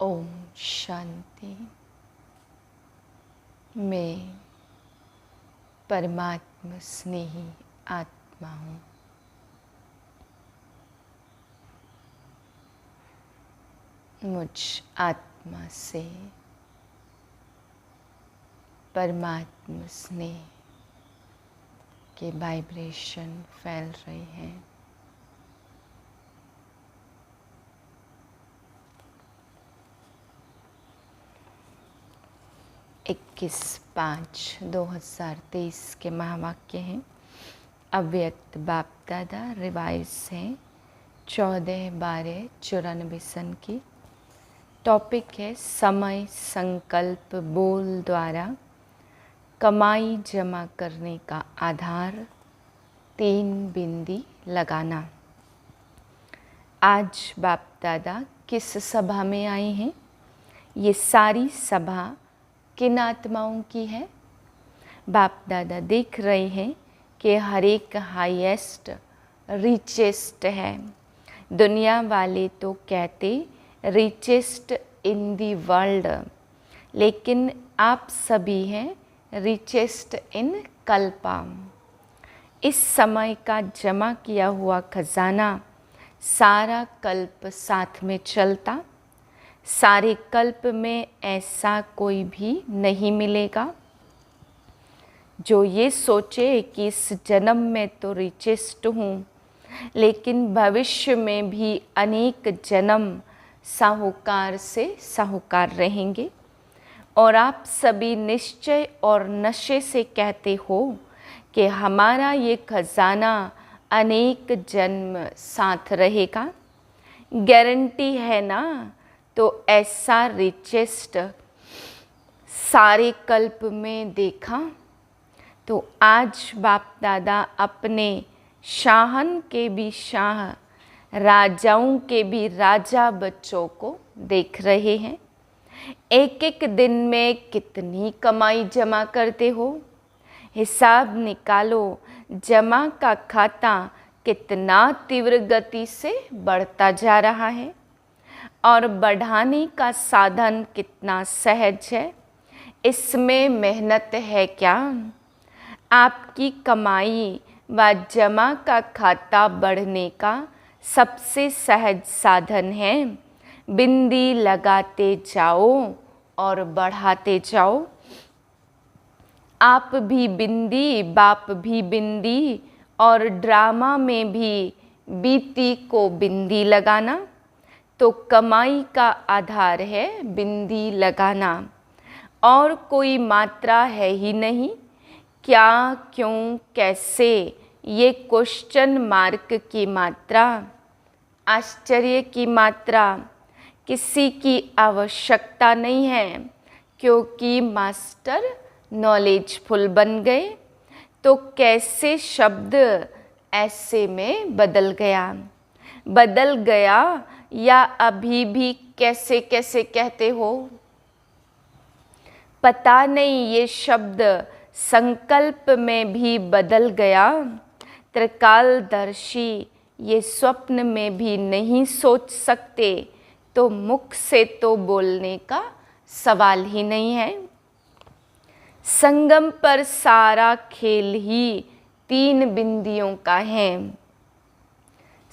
ओम शांति। मैं परमात्मा स्नेही आत्मा हूँ। मुझ आत्मा से परमात्मा स्नेह के वाइब्रेशन फैल रहे हैं। इक्कीस 5/2023 के महावाक्य हैं। अव्यक्त बाप दादा रिवाइज हैं 14/12/94 सन की। टॉपिक है समय संकल्प बोल द्वारा कमाई जमा करने का आधार 3 बिंदी लगाना। आज बाप दादा किस सभा में आए हैं? ये सारी सभा किन आत्माओं की है? बाप दादा देख रहे हैं कि हर एक हाईएस्ट रिचेस्ट है। दुनिया वाले तो कहते रिचेस्ट इन दी वर्ल्ड, लेकिन आप सभी हैं रिचेस्ट इन कल्पा। इस समय का जमा किया हुआ खजाना सारा कल्प साथ में चलता। सारे कल्प में ऐसा कोई भी नहीं मिलेगा जो ये सोचे कि इस जन्म में तो रिचेस्ट हूँ, लेकिन भविष्य में भी अनेक जन्म साहूकार से साहूकार रहेंगे। और आप सभी निश्चय और नशे से कहते हो कि हमारा ये खजाना अनेक जन्म साथ रहेगा। गारंटी है ना? तो ऐसा रिचेस्ट सारे कल्प में देखा। तो आज बाप दादा अपने शाहन के भी शाह, राजाओं के भी राजा बच्चों को देख रहे हैं। एक एक दिन में कितनी कमाई जमा करते हो? हिसाब निकालो। जमा का खाता कितना तीव्र गति से बढ़ता जा रहा है और बढ़ाने का साधन कितना सहज है। इसमें मेहनत है क्या? आपकी कमाई व जमा का खाता बढ़ने का सबसे सहज साधन है। बिंदी लगाते जाओ और बढ़ाते जाओ। आप भी बिंदी, बाप भी बिंदी, और ड्रामा में भी बीती को बिंदी लगाना। तो कमाई का आधार है बिंदी लगाना, और कोई मात्रा है ही नहीं। क्या, क्यों, कैसे, ये क्वेश्चन मार्क की मात्रा, आश्चर्य की मात्रा किसी की आवश्यकता नहीं है, क्योंकि मास्टर नॉलेजफुल बन गए। तो कैसे शब्द ऐसे में बदल गया या अभी भी कैसे कैसे कहते हो? पता नहीं ये शब्द संकल्प में भी बदल गया। त्रिकालदर्शी ये स्वप्न में भी नहीं सोच सकते, तो मुख से तो बोलने का सवाल ही नहीं है। संगम पर सारा खेल ही 3 बिंदियों का है।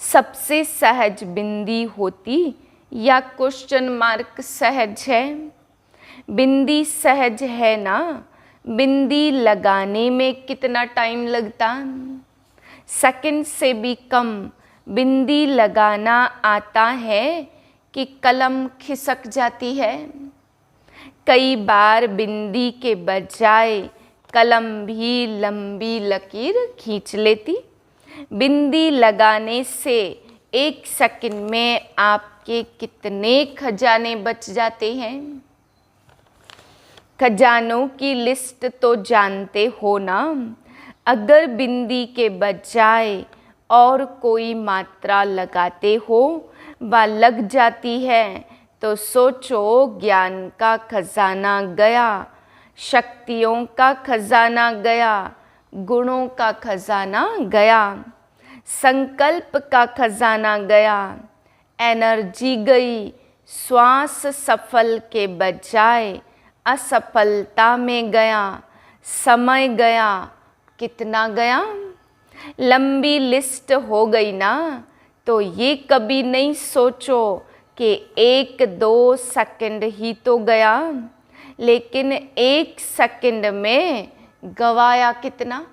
सबसे सहज बिंदी होती या क्वेश्चन मार्क सहज है? बिंदी सहज है ना? बिंदी लगाने में कितना टाइम लगता? सेकंड से भी कम बिंदी लगाना आता है कि कलम खिसक जाती है। कई बार बिंदी के बजाय कलम भी लंबी लकीर खींच लेती। बिंदी लगाने से 1 सेकंड में आपके कितने खजाने बच जाते हैं? खजानों की लिस्ट तो जानते हो ना? अगर बिंदी के बजाय और कोई मात्रा लगाते हो व लग जाती है, तो सोचो ज्ञान का खजाना गया, शक्तियों का खजाना गया, गुणों का खजाना गया, संकल्प का खजाना गया, एनर्जी गई, श्वास सफल के बजाय असफलता में गया, समय गया, कितना गया? लंबी लिस्ट हो गई ना, तो ये कभी नहीं सोचो कि 1-2 सेकंड ही तो गया, लेकिन 1 सेकंड में गवाया कितना?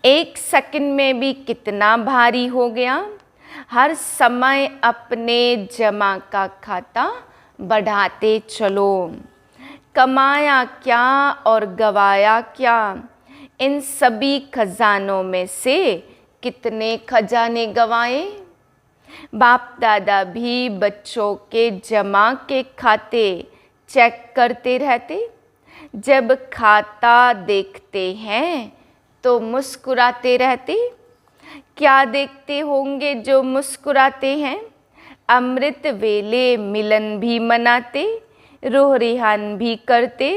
1 सेकंड में भी कितना भारी हो गया। हर समय अपने जमा का खाता बढ़ाते चलो। कमाया क्या और गवाया क्या, इन सभी खजानों में से कितने खजाने गवाए? बाप दादा भी बच्चों के जमा के खाते चेक करते रहते। जब खाता देखते हैं तो मुस्कुराते रहते। क्या देखते होंगे जो मुस्कुराते हैं? अमृत वेले मिलन भी मनाते, रूह रिहान भी करते,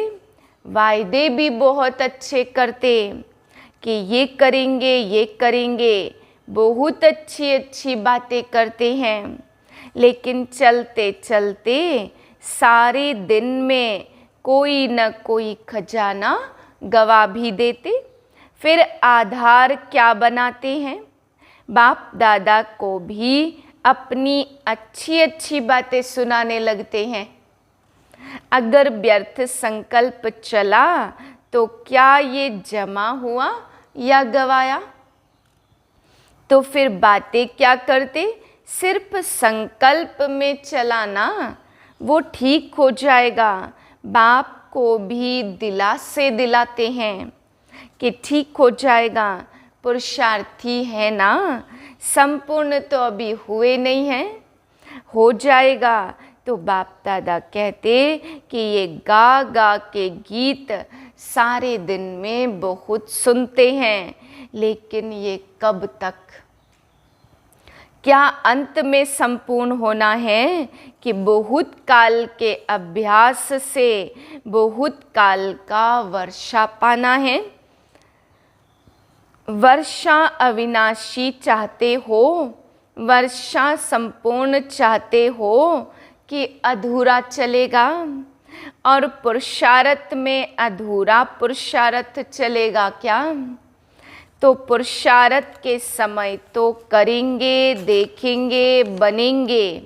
वायदे भी बहुत अच्छे करते कि ये करेंगे, बहुत अच्छी अच्छी बातें करते हैं। लेकिन चलते चलते सारे दिन में कोई न कोई खजाना गवा भी देते। फिर आधार क्या बनाते हैं? बाप दादा को भी अपनी अच्छी अच्छी बातें सुनाने लगते हैं। अगर व्यर्थ संकल्प चला तो क्या ये जमा हुआ या गवाया? तो फिर बातें क्या करते? सिर्फ संकल्प में चलाना, वो ठीक हो जाएगा। बाप को भी दिलासे दिलाते हैं कि ठीक हो जाएगा, पुरुषार्थी है ना, संपूर्ण तो अभी हुए नहीं हैं, हो जाएगा। तो बाप दादा कहते कि ये गा गा के गीत सारे दिन में बहुत सुनते हैं, लेकिन ये कब तक? क्या अंत में संपूर्ण होना है कि बहुत काल के अभ्यास से बहुत काल का वर्षा पाना है? वर्षा अविनाशी चाहते हो, वर्षा संपूर्ण चाहते हो कि अधूरा चलेगा? और पुरुषार्थ में अधूरा पुरुषार्थ चलेगा क्या? तो पुरुषार्थ के समय तो करेंगे, देखेंगे, बनेंगे,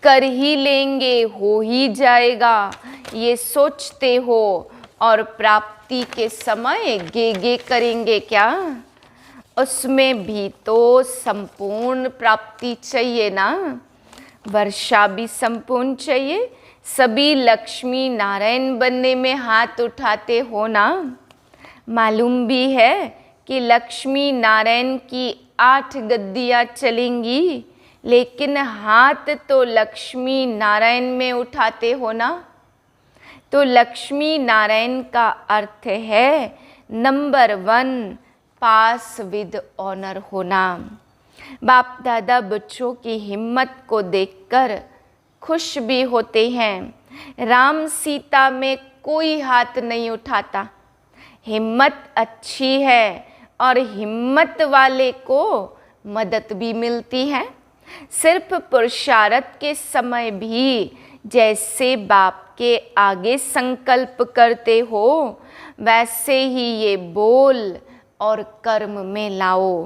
कर ही लेंगे, हो ही जाएगा, ये सोचते हो। और प्राप्ति के समय गे करेंगे क्या? उसमें भी तो संपूर्ण प्राप्ति चाहिए ना। वर्षा भी संपूर्ण चाहिए। सभी लक्ष्मी नारायण बनने में हाथ उठाते हो ना। मालूम भी है कि लक्ष्मी नारायण की 8 गद्दियाँ चलेंगी, लेकिन हाथ तो लक्ष्मी नारायण में उठाते हो ना। तो लक्ष्मी नारायण का अर्थ है नंबर 1 पास विद ऑनर होना। बाप दादा बच्चों की हिम्मत को देखकर खुश भी होते हैं। राम सीता में कोई हाथ नहीं उठाता। हिम्मत अच्छी है और हिम्मत वाले को मदद भी मिलती है। सिर्फ पुरुषार्थ के समय भी जैसे बाप के आगे संकल्प करते हो, वैसे ही ये बोल और कर्म में लाओ।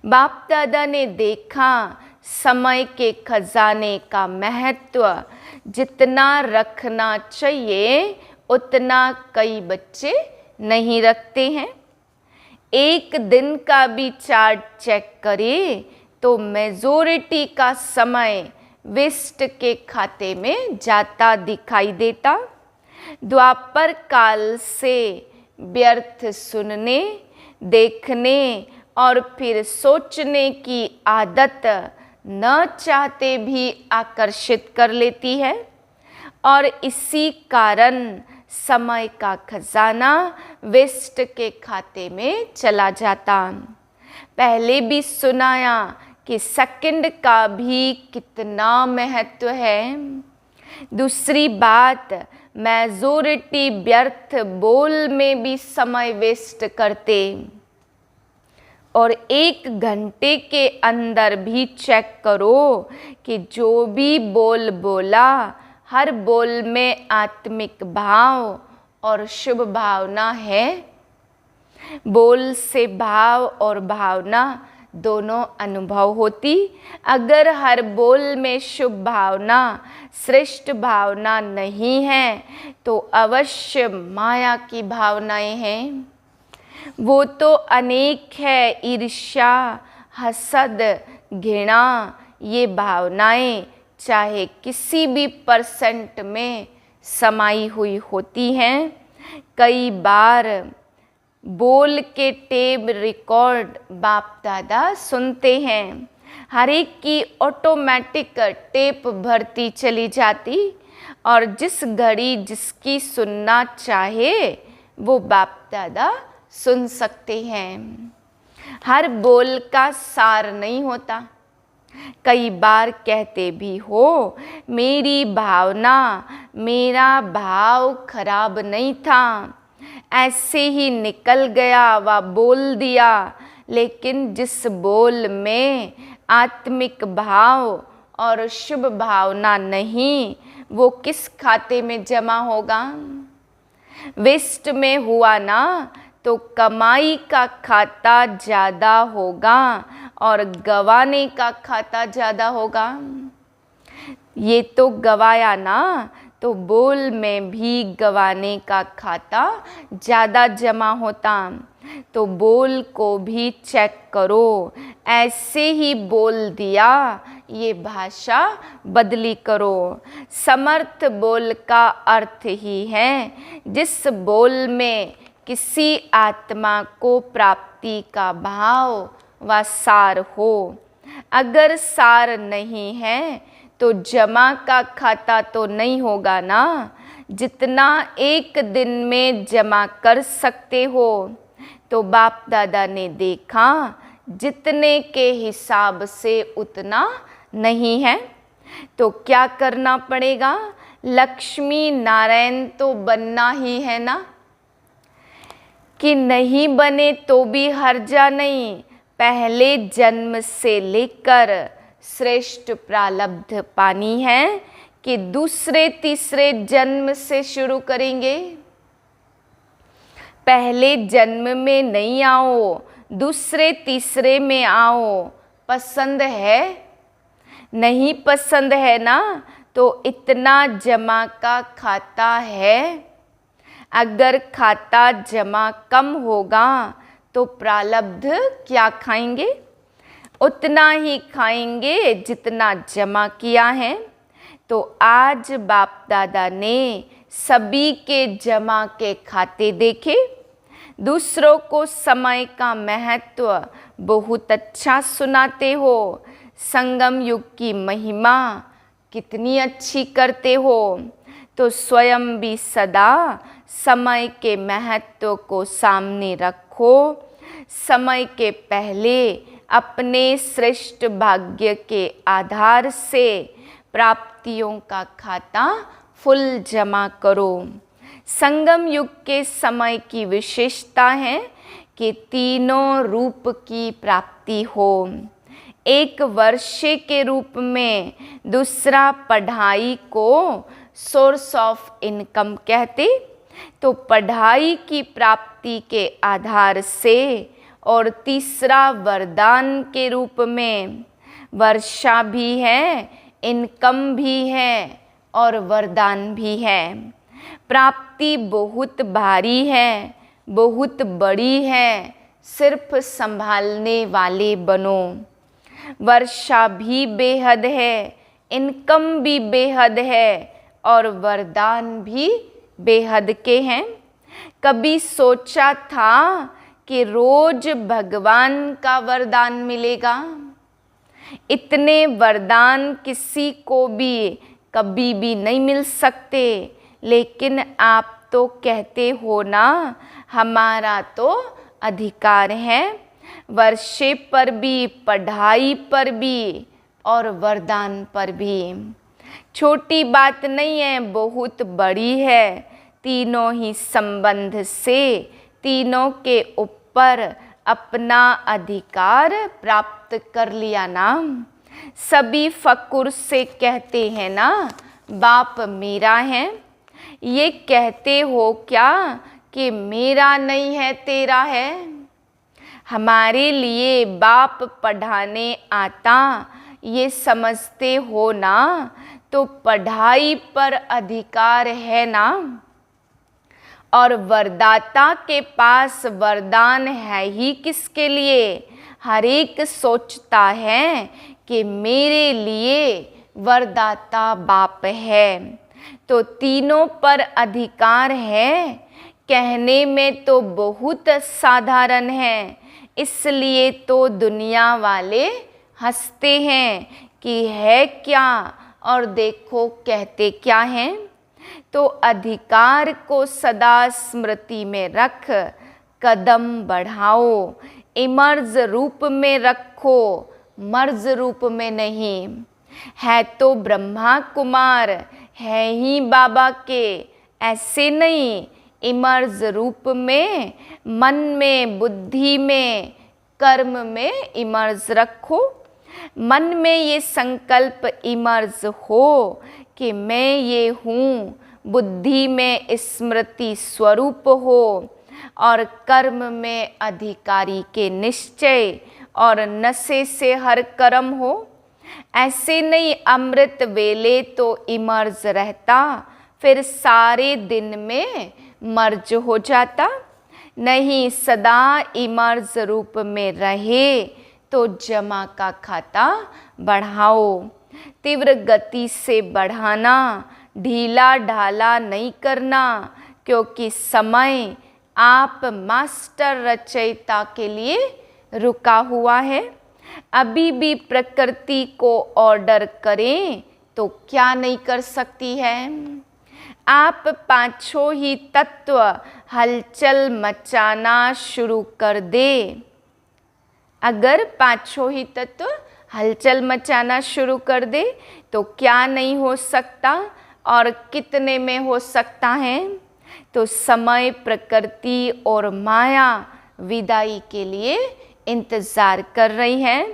बाप दादा ने देखा समय के खजाने का महत्व जितना रखना चाहिए उतना कई बच्चे नहीं रखते हैं। एक दिन का भी चार्ट चेक करें तो मेजॉरिटी का समय वेस्ट के खाते में जाता दिखाई देता। द्वापर काल से व्यर्थ सुनने, देखने और फिर सोचने की आदत न चाहते भी आकर्षित कर लेती है, और इसी कारण समय का खजाना वेस्ट के खाते में चला जाता। पहले भी सुनाया कि सेकंड का भी कितना महत्व है। दूसरी बात, मेजॉरिटी व्यर्थ बोल में भी समय वेस्ट करते। और 1 घंटे के अंदर भी चेक करो कि जो भी बोल बोला, हर बोल में आत्मिक भाव और शुभ भावना है। बोल से भाव और भावना दोनों अनुभव होती। अगर हर बोल में शुभ भावना, श्रेष्ठ भावना नहीं है तो अवश्य माया की भावनाएं हैं। वो तो अनेक है, ईर्ष्या, हसद, घृणा, ये भावनाएं चाहे किसी भी परसेंट में समाई हुई होती हैं। कई बार बोल के टेप रिकॉर्ड बाप दादा सुनते हैं, हर एक की ऑटोमेटिक टेप भरती चली जाती और जिस घड़ी जिसकी सुनना चाहे वो बाप दादा सुन सकते हैं। हर बोल का सार नहीं होता। कई बार कहते भी हो, मेरी भावना, मेरा भाव खराब नहीं था, ऐसे ही निकल गया व बोल दिया। लेकिन जिस बोल में आत्मिक भाव और शुभ भावना नहीं, वो किस खाते में जमा होगा? वेस्ट में हुआ ना तो कमाई का खाता ज़्यादा होगा और गंवाने का खाता ज़्यादा होगा। ये तो गवाया ना तो बोल में भी गंवाने का खाता ज़्यादा जमा होता। तो बोल को भी चेक करो, ऐसे ही बोल दिया, ये भाषा बदली करो। समर्थ बोल का अर्थ ही है जिस बोल में किसी आत्मा को प्राप्ति का भाव व सार हो। अगर सार नहीं है तो जमा का खाता तो नहीं होगा ना। जितना एक दिन में जमा कर सकते हो, तो बाप दादा ने देखा जितने के हिसाब से उतना नहीं है। तो क्या करना पड़ेगा? लक्ष्मी नारायण तो बनना ही है ना। कि नहीं बने तो भी हर्जा नहीं, पहले जन्म से लेकर श्रेष्ठ प्रारब्ध पानी है कि दूसरे तीसरे जन्म से शुरू करेंगे। पहले जन्म में नहीं आओ, दूसरे तीसरे में आओ। पसंद है? नहीं पसंद है ना, तो इतना जमा का खाता है। अगर खाता जमा कम होगा तो प्रारब्ध क्या खाएंगे? उतना ही खाएंगे जितना जमा किया है। तो आज बाप दादा ने सभी के जमा के खाते देखे। दूसरों को समय का महत्व बहुत अच्छा सुनाते हो। संगम युग की महिमा कितनी अच्छी करते हो। तो स्वयं भी सदा समय के महत्व को सामने रखो। समय के पहले अपने श्रेष्ठ भाग्य के आधार से प्राप्तियों का खाता फुल जमा करो। संगम युग के समय की विशेषता है कि तीनों रूप की प्राप्ति हो। एक वर्ष के रूप में, दूसरा पढ़ाई को सोर्स ऑफ इनकम कहते। तो पढ़ाई की प्राप्ति के आधार से, और तीसरा वरदान के रूप में। वर्षा भी है, इनकम भी है और वरदान भी है। प्राप्ति बहुत भारी है, बहुत बड़ी है, सिर्फ संभालने वाले बनो। वर्षा भी बेहद है, इनकम भी बेहद है और वरदान भी बेहद के हैं। कभी सोचा था कि रोज भगवान का वरदान मिलेगा? इतने वरदान किसी को भी कभी भी नहीं मिल सकते। लेकिन आप तो कहते हो ना, हमारा तो अधिकार है वर्षे पर भी, पढ़ाई पर भी और वरदान पर भी। छोटी बात नहीं है, बहुत बड़ी है। तीनों ही संबंध से, तीनों के ऊपर अपना अधिकार प्राप्त कर लिया ना। सभी फकुर से कहते हैं ना बाप मेरा है। ये कहते हो क्या कि मेरा नहीं है तेरा है। हमारे लिए बाप पढ़ाने आता ये समझते हो ना, तो पढ़ाई पर अधिकार है ना। और वरदाता के पास वरदान है ही किसके लिए। हर एक सोचता है कि मेरे लिए वरदाता बाप है। तो तीनों पर अधिकार है। कहने में तो बहुत साधारण है, इसलिए तो दुनिया वाले हंसते हैं कि है क्या और देखो कहते क्या हैं। तो अधिकार को सदा स्मृति में रख कदम बढ़ाओ। इमर्ज रूप में रखो, मर्ज रूप में नहीं। है तो ब्रह्मा कुमार है ही बाबा के, ऐसे नहीं। इमर्ज रूप में, मन में, बुद्धि में, कर्म में इमर्ज रखो। मन में ये संकल्प इमर्ज हो कि मैं ये हूँ, बुद्धि में स्मृति स्वरूप हो, और कर्म में अधिकारी के निश्चय और नशे से हर कर्म हो। ऐसे नहीं अमृत वेले तो इमर्ज रहता, फिर सारे दिन में मर्ज हो जाता। नहीं सदा इमर्ज रूप में रहे तो जमा का खाता बढ़ाओ। तीव्र गति से बढ़ाना, ढीला ढाला नहीं करना, क्योंकि समय आप मास्टर रचयिता के लिए रुका हुआ है। अभी भी प्रकृति को ऑर्डर करें तो क्या नहीं कर सकती है। आप पांचों ही तत्व हलचल मचाना शुरू कर दे। अगर पांचों ही तत्व हलचल मचाना शुरू कर दे तो क्या नहीं हो सकता और कितने में हो सकता है। तो समय, प्रकृति और माया विदाई के लिए इंतज़ार कर रही हैं।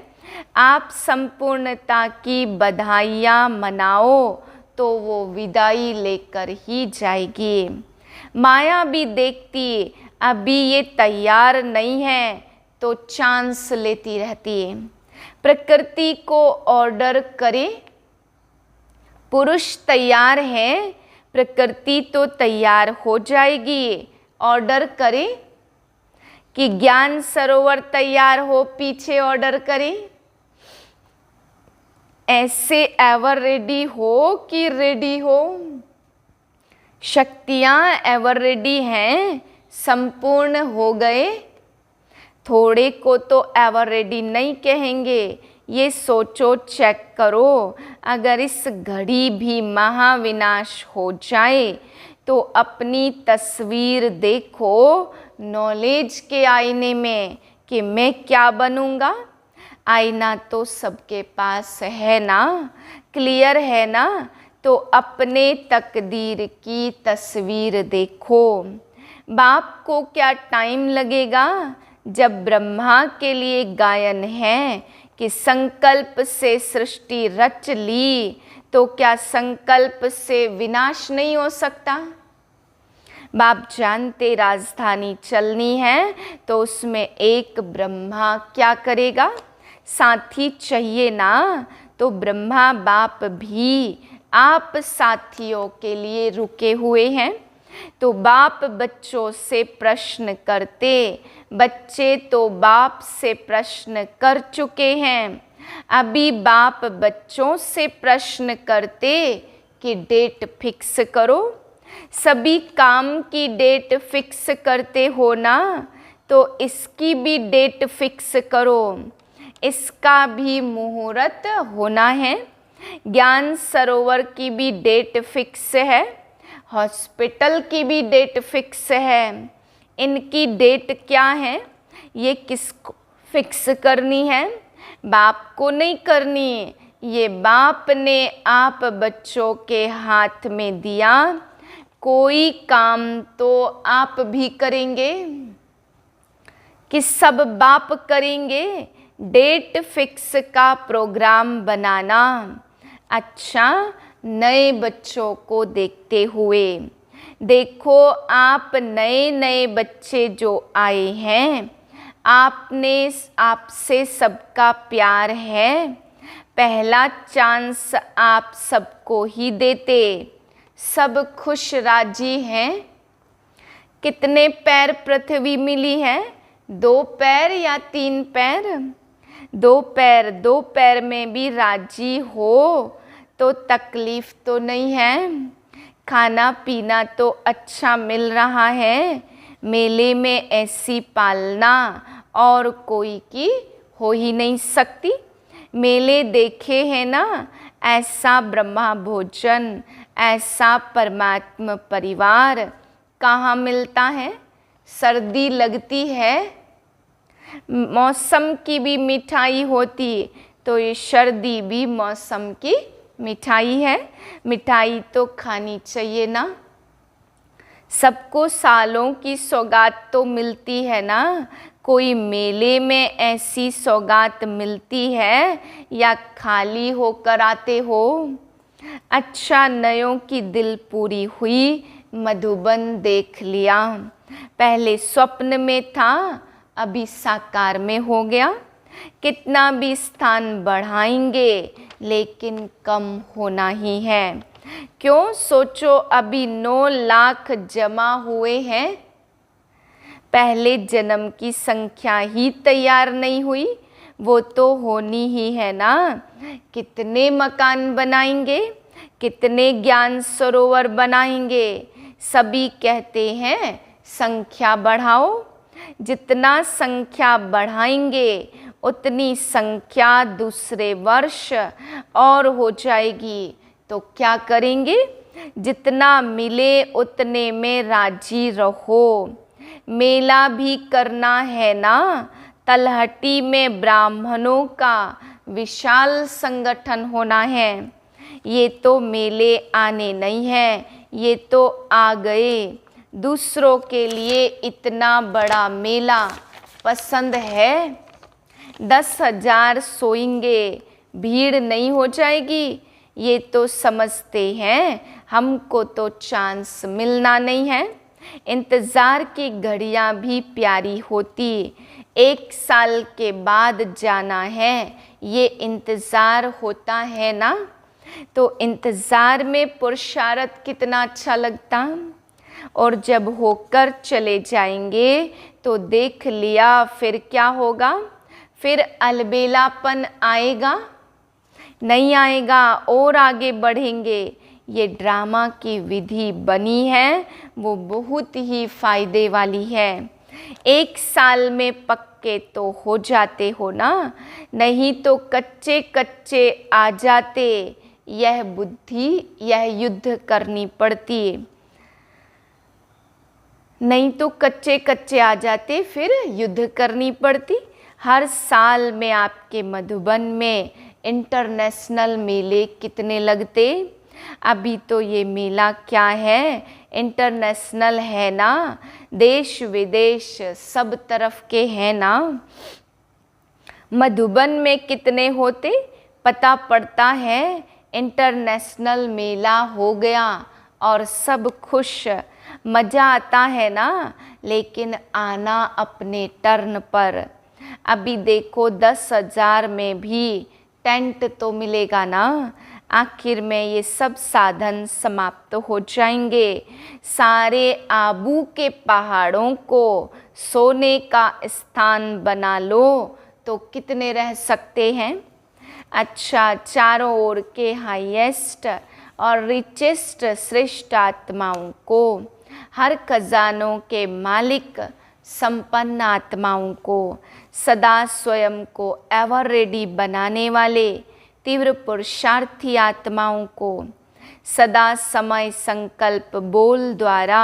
आप संपूर्णता की बधाइयाँ मनाओ तो वो विदाई लेकर ही जाएगी। माया भी देखती अभी ये तैयार नहीं है तो चांस लेती रहती है। प्रकृति को ऑर्डर करे, पुरुष तैयार है, प्रकृति तो तैयार हो जाएगी। ऑर्डर करे कि ज्ञान सरोवर तैयार हो, पीछे ऑर्डर करे। ऐसे एवर रेडी हो कि रेडी हो। शक्तियाँ एवर रेडी हैं, संपूर्ण हो गए। थोड़े को तो एवर रेडी नहीं कहेंगे। ये सोचो, चेक करो, अगर इस घड़ी भी महाविनाश हो जाए तो अपनी तस्वीर देखो नॉलेज के आईने में कि मैं क्या बनूंगा। आईना तो सबके पास है ना, क्लियर है ना। तो अपने तकदीर की तस्वीर देखो। बाप को क्या टाइम लगेगा। जब ब्रह्मा के लिए गायन है कि संकल्प से सृष्टि रच ली, तो क्या संकल्प से विनाश नहीं हो सकता। बाप जानते राजधानी चलनी है तो उसमें एक ब्रह्मा क्या करेगा, साथी चाहिए ना। तो ब्रह्मा बाप भी आप साथियों के लिए रुके हुए हैं। तो बाप बच्चों से प्रश्न करते, बच्चे तो बाप से प्रश्न कर चुके हैं। अभी बाप बच्चों से प्रश्न करते कि डेट फिक्स करो। सभी काम की डेट फिक्स करते हो ना, तो इसकी भी डेट फिक्स करो। इसका भी मुहूर्त होना है। ज्ञान सरोवर की भी डेट फिक्स है, हॉस्पिटल की भी डेट फिक्स है। इनकी डेट क्या है, ये किसको फिक्स करनी है। बाप को नहीं करनी, ये बाप ने आप बच्चों के हाथ में दिया। कोई काम तो आप भी करेंगे। कि सब बाप करेंगे डेट फिक्स का प्रोग्राम बनाना। अच्छा, नए बच्चों को देखते हुए देखो, आप नए नए बच्चे जो आए हैं, आपसे सबका प्यार है। पहला चांस आप सबको ही देते, सब खुश राजी हैं। कितने पैर पृथ्वी मिली है? 2 पैर या 3 पैर? 2 पैर। 2 पैर में भी राजी हो तो तकलीफ तो नहीं है। खाना पीना तो अच्छा मिल रहा है। मेले में ऐसी पालना और कोई की हो ही नहीं सकती। मेले देखे हैं ना, ऐसा ब्रह्मा भोजन, ऐसा परमात्मा परिवार कहाँ मिलता है। सर्दी लगती है, मौसम की भी मिठाई होती, तो ये सर्दी भी मौसम की मिठाई है। मिठाई तो खानी चाहिए ना। सबको सालों की सौगात तो मिलती है ना। कोई मेले में ऐसी सौगात मिलती है या खाली होकर आते हो? अच्छा, नयों की दिल पूरी हुई, मधुबन देख लिया। पहले स्वप्न में था, अभी साकार में हो गया। कितना भी स्थान बढ़ाएंगे लेकिन कम होना ही है। क्यों? सोचो, अभी 9 लाख जमा हुए हैं। पहले जन्म की संख्या ही तैयार नहीं हुई, वो तो होनी ही है ना। कितने मकान बनाएंगे, कितने ज्ञान सरोवर बनाएंगे। सभी कहते हैं संख्या बढ़ाओ। जितना संख्या बढ़ाएंगे उतनी संख्या दूसरे वर्ष और हो जाएगी। तो क्या करेंगे? जितना मिले उतने में राजी रहो। मेला भी करना है ना। तलहटी में ब्राह्मणों का विशाल संगठन होना है। ये तो मेले आने नहीं हैं, ये तो आ गए। दूसरों के लिए इतना बड़ा मेला पसंद है। 10,000 सोएंगे, भीड़ नहीं हो जाएगी। ये तो समझते हैं हमको तो चांस मिलना नहीं है। इंतज़ार की घड़ियां भी प्यारी होती। 1 साल के बाद जाना है, ये इंतज़ार होता है ना। तो इंतज़ार में पुरुषार्थ कितना अच्छा लगता। और जब होकर चले जाएंगे तो देख लिया, फिर क्या होगा? फिर अलबेलापन आएगा? नहीं आएगा, और आगे बढ़ेंगे। ये ड्रामा की विधि बनी है, वो बहुत ही फायदे वाली है। 1 साल में पक्के तो हो जाते हो ना, नहीं तो कच्चे कच्चे आ जाते। यह बुद्धि, यह युद्ध करनी पड़ती। नहीं तो कच्चे कच्चे आ जाते, फिर युद्ध करनी पड़ती। हर साल में आपके मधुबन में इंटरनेशनल मेले कितने लगते। अभी तो ये मेला क्या है, इंटरनेशनल है ना। देश विदेश सब तरफ के हैं ना। मधुबन में कितने होते पता पड़ता है। इंटरनेशनल मेला हो गया और सब खुश, मज़ा आता है ना। लेकिन आना अपने टर्न पर। अभी देखो 10,000 में भी टेंट तो मिलेगा ना। आखिर में ये सब साधन समाप्त हो जाएंगे। सारे आबू के पहाड़ों को सोने का स्थान बना लो तो कितने रह सकते हैं। अच्छा, चारों ओर के हाईएस्ट और रिचेस्ट श्रेष्ठ आत्माओं को, हर खजानों के मालिक संपन्न आत्माओं को, सदा स्वयं को एवर रेडी बनाने वाले तीव्र पुरुषार्थी आत्माओं को, सदा समय संकल्प बोल द्वारा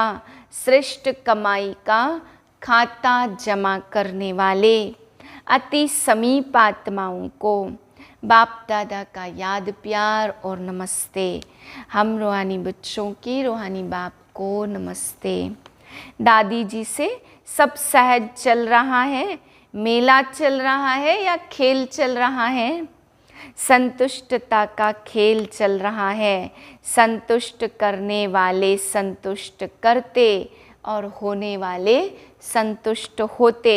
श्रेष्ठ कमाई का खाता जमा करने वाले अति समीप आत्माओं को बाप दादा का याद प्यार और नमस्ते। हम रूहानी बच्चों की रूहानी बाप को नमस्ते। दादी जी से सब सहज चल रहा है, मेला चल रहा है या खेल चल रहा है? संतुष्टता का खेल चल रहा है। संतुष्ट करने वाले संतुष्ट करते और होने वाले संतुष्ट होते।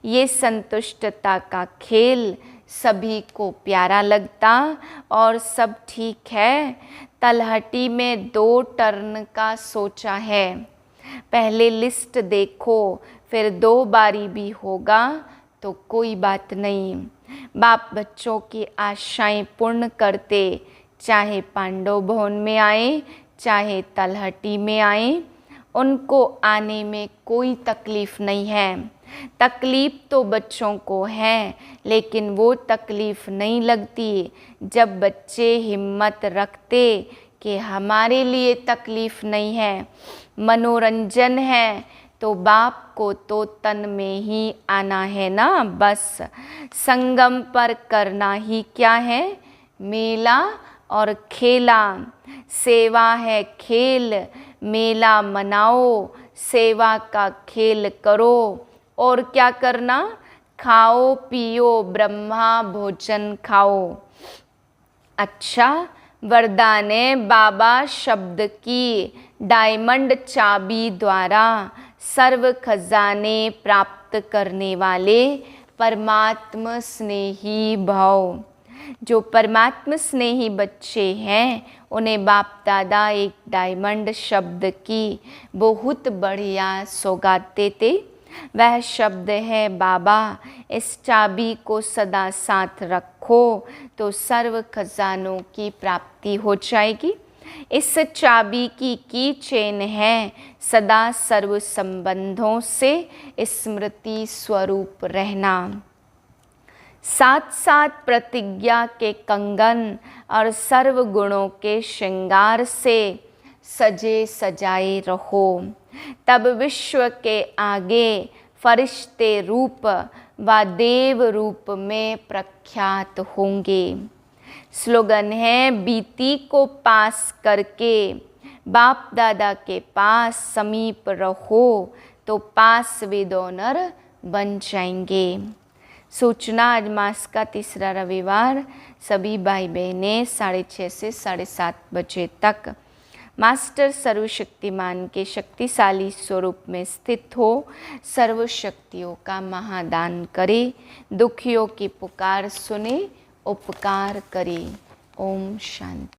ये संतुष्टता का खेल सभी को प्यारा लगता और सब ठीक है। तलहटी में 2 टर्न का सोचा है। पहले लिस्ट देखो, फिर 2 बारी भी होगा तो कोई बात नहीं। बाप बच्चों की आशाएं पूर्ण करते, चाहे पांडव भवन में आए चाहे तलहटी में आए, उनको आने में कोई तकलीफ नहीं है। तकलीफ तो बच्चों को है, लेकिन वो तकलीफ नहीं लगती जब बच्चे हिम्मत रखते कि हमारे लिए तकलीफ नहीं है, मनोरंजन है, तो बाप को तो तन में ही आना है ना। बस संगम पर करना ही क्या है? मेला और खेला। सेवा है खेल, मेला मनाओ, सेवा का खेल करो। और क्या करना? खाओ पियो ब्रह्मा भोजन खाओ। अच्छा, वरदान है बाबा शब्द की डायमंड चाबी द्वारा सर्व खजाने प्राप्त करने वाले परमात्मा स्नेही भव। जो परमात्मा स्नेही बच्चे हैं, उन्हें बाप दादा एक डायमंड शब्द की बहुत बढ़िया सौगात देते। वह शब्द है बाबा, इस चाबी को सदा साथ रखो तो सर्व खजानों की प्राप्ति हो जाएगी। इस चाबी की चेन है सदा सर्व संबंधों से स्मृति स्वरूप रहना। साथ साथ प्रतिज्ञा के कंगन और सर्व गुणों के श्रृंगार से सजे सजाए रहो, तब विश्व के आगे फरिश्ते रूप व देव रूप में प्रख्यात होंगे। स्लोगन है बीती को पास करके बाप दादा के पास समीप रहो तो पास विद ऑनर बन जाएंगे। सूचना, आज मास का 3रा रविवार, सभी भाई बहनें 6:30 से 7:30 बजे तक मास्टर सर्वशक्तिमान के शक्तिशाली स्वरूप में स्थित हो सर्व शक्तियों का महादान करे, दुखियों की पुकार सुने, उपकार करे। ओम शांति।